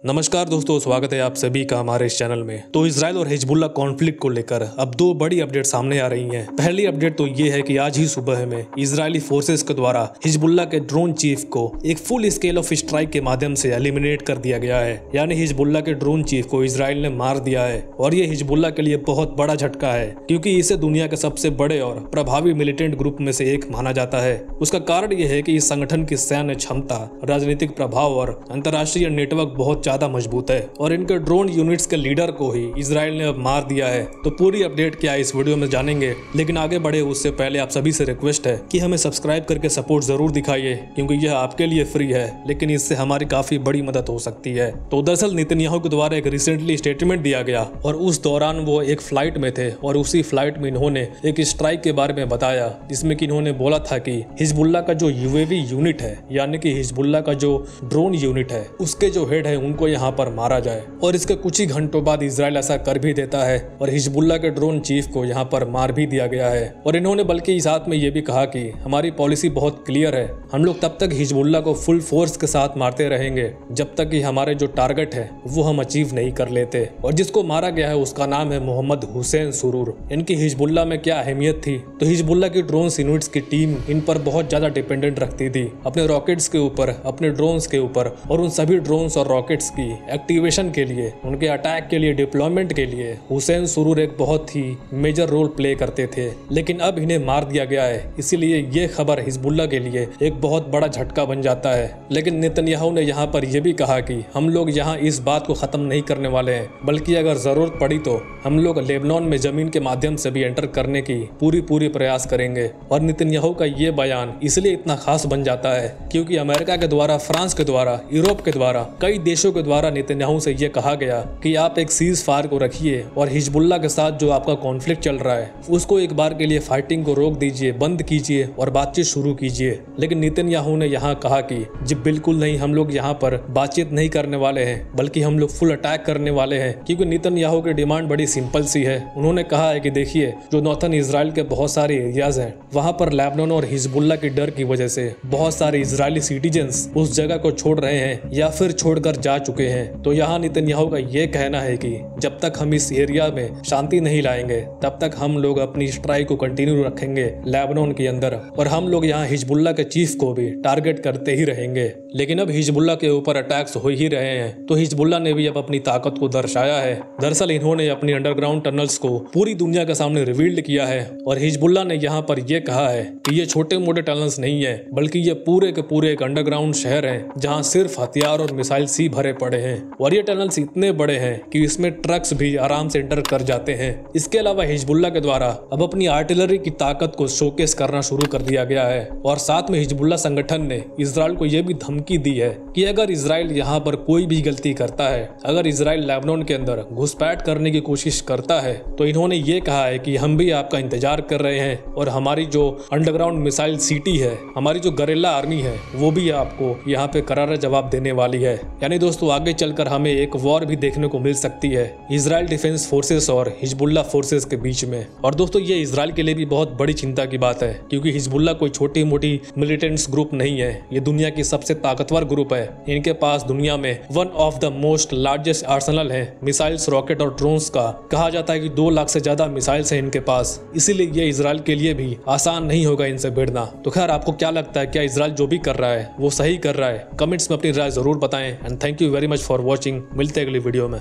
नमस्कार दोस्तों, स्वागत है आप सभी का हमारे इस चैनल में। तो इजराइल और हिजबुल्लाह कॉन्फ्लिक्ट को लेकर अब दो बड़ी अपडेट सामने आ रही हैं। पहली अपडेट तो ये है कि आज ही सुबह में इजरायली फोर्सेस के द्वारा हिजबुल्लाह के ड्रोन चीफ को एक फुल स्केल ऑफ स्ट्राइक के माध्यम से एलिमिनेट कर दिया गया है। यानी हिजबुल्लाह के ड्रोन चीफ को इजराइल ने मार दिया है और ये हिजबुल्लाह के लिए बहुत बड़ा झटका है, क्योंकि इसे दुनिया के सबसे बड़े और प्रभावी मिलिटेंट ग्रुप में से एक माना जाता है। उसका कारण यह है कि इस संगठन की सैन्य क्षमता, राजनीतिक प्रभाव और अंतर्राष्ट्रीय नेटवर्क बहुत ज्यादा मजबूत है और इनके ड्रोन यूनिट्स के लीडर को ही इजराइल ने अब मार दिया है। तो पूरी अपडेट क्या है इस वीडियो में जानेंगे, लेकिन आगे बढ़े उससे पहले आप सभी से रिक्वेस्ट है कि हमें सब्सक्राइब करके सपोर्ट जरूर दिखाइए, क्योंकि यह आपके लिए फ्री है, लेकिन इससे हमारी काफी बड़ी मदद हो सकती है। तो दरअसल नेतन्याहू के द्वारा एक रिसेंटली स्टेटमेंट दिया गया और उस दौरान वो एक फ्लाइट में थे और उसी फ्लाइट में इन्होंने एक स्ट्राइक के बारे में बताया, जिसमें कि इन्होंने बोला था कि हिजबुल्लाह का जो यूएवी यूनिट है, यानी कि हिजबुल्लाह का जो ड्रोन यूनिट है, उसके जो हेड है उनको यहाँ पर मारा जाए। और इसके कुछ ही घंटों बाद इजराइल ऐसा कर भी देता है और हिजबुल्लाह के ड्रोन चीफ को यहाँ पर मार भी दिया गया है। और इन्होंने बल्कि साथ में ये भी कहा कि हमारी पॉलिसी बहुत क्लियर है, हम लोग तब तक हिजबुल्लाह को फुल फोर्स के साथ मारते रहेंगे जब तक कि हमारे जो टारगेट है वो हम अचीव नहीं कर लेते। और जिसको मारा गया है उसका नाम है मोहम्मद हुसैन सुरूर। इनकी हिजबुल्लाह में क्या अहमियत थी, तो हिजबुल्लाह की ड्रोन यूनिट्स की टीम इन पर बहुत ज्यादा डिपेंडेंट रखती थी, अपने रॉकेट्स के ऊपर, अपने ड्रोन्स के ऊपर। और उन सभी ड्रोन्स और रॉकेट्स की एक्टिवेशन के लिए, उनके अटैक के लिए, डिप्लॉयमेंट के लिए हुसैन सुरूर एक बहुत ही मेजर रोल प्ले करते थे। लेकिन अब इन्हें मार दिया गया है, इसीलिए ये खबर हिजबुल्लाह के लिए एक बहुत बड़ा झटका बन जाता है। लेकिन नेतन्याहू ने यहाँ पर यह भी कहा कि हम लोग यहाँ इस बात को खत्म नहीं करने वाले हैं, बल्कि अगर जरूरत पड़ी तो हम लोग लेबनान में जमीन के माध्यम से भी एंटर करने की पूरी प्रयास करेंगे। और नेतन्याहू का ये बयान इसलिए इतना खास बन जाता है क्योंकि अमेरिका के द्वारा, फ्रांस के द्वारा, यूरोप के द्वारा, कई देशों के द्वारा नेतन्याहू से यह कहा गया कि आप एक सीज फायर को रखिए और हिजबुल्लाह के साथ जो आपका कॉन्फ्लिक्ट चल रहा है उसको एक बार के लिए फाइटिंग को रोक दीजिए, बंद कीजिए और बातचीत शुरू कीजिए। लेकिन नेतन्याहू ने यहाँ कहा कि जी बिल्कुल नहीं, हम लोग यहाँ पर बातचीत नहीं करने वाले हैं, बल्कि हम लोग फुल अटैक करने वाले हैं। क्योंकि नेतन्याहू की डिमांड बड़ी सिंपल सी है। उन्होंने कहा है कि देखिए, जो नॉर्थन इजराइल के बहुत सारे एरियाज हैं, वहाँ पर लेबनान और हिजबुल्लाह की डर की वजह से बहुत सारे इजरायली सिटीजन्स उस जगह को छोड़ रहे हैं या फिर छोड़कर जा चुके हैं। तो यहाँ नेतन्याहू का ये कहना है कि जब तक हम इस एरिया में शांति नहीं लाएंगे तब तक हम लोग अपनी स्ट्राइक को कंटिन्यू रखेंगे लेबनान के अंदर, और हम लोग यहाँ हिजबुल्लाह के चीफ को भी टारगेट करते ही रहेंगे। लेकिन अब हिजबुल्लाह के ऊपर अटैक्स हो ही रहे हैं, तो हिजबुल्लाह ने भी अब अपनी ताकत को दर्शाया है। दरअसल इन्होंने अपनी अंडरग्राउंड टनल्स को पूरी दुनिया के सामने रिवील्ड किया है और हिजबुल्लाह ने यहाँ पर यह कहा है कि ये छोटे मोटे टनल्स नहीं है, बल्कि ये पूरे के पूरे एक अंडरग्राउंड शहर है जहाँ सिर्फ हथियार और मिसाइल सी भरे पड़े हैं। और ये टनल्स इतने बड़े हैं कि इसमें ट्रक्स भी आराम से एंटर कर जाते हैं। इसके अलावा हिजबुल्लाह के द्वारा अब अपनी आर्टिलरी की ताकत को शोकेस करना शुरू कर दिया गया है। और साथ में हिजबुल्लाह संगठन ने इजराइल को यह भी धमकी दी है कि अगर इजराइल यहाँ पर कोई भी गलती करता है, अगर इजराइल लेबनान के अंदर घुसपैठ करने की कोशिश करता है, तो इन्होंने ये कहा है कि हम भी आपका इंतजार कर रहे हैं और हमारी जो अंडरग्राउंड मिसाइल सिटी है, हमारी जो गरेला आर्मी है, वो भी आपको यहाँ पे करारा जवाब देने वाली है। यानी दोस्तों, आगे चलकर हमें एक वॉर भी देखने को मिल सकती है इजराइल डिफेंस फोर्सेस और हिजबुल्लाह फोर्सेस के बीच में। और दोस्तों, ये इजराइल के लिए भी बहुत बड़ी चिंता की बात है, क्योंकि हिजबुल्लाह कोई छोटी मोटी मिलिटेंट्स ग्रुप नहीं है, ये दुनिया की सबसे ताकतवर ग्रुप है। इनके पास दुनिया में one of the most largest Arsenal है मिसाइल्स, रॉकेट और ड्रोन्स का। कहा जाता है कि 2 लाख से ज्यादा मिसाइल्स हैं इनके पास, इसीलिए ये इजराइल के लिए भी आसान नहीं होगा इनसे भिड़ना। तो खैर, आपको क्या लगता है, क्या इजराइल जो भी कर रहा है वो सही कर रहा है? कमेंट्स में अपनी राय जरूर बताएं। And thank you very much for watching. मिलते हैं अगली वीडियो में।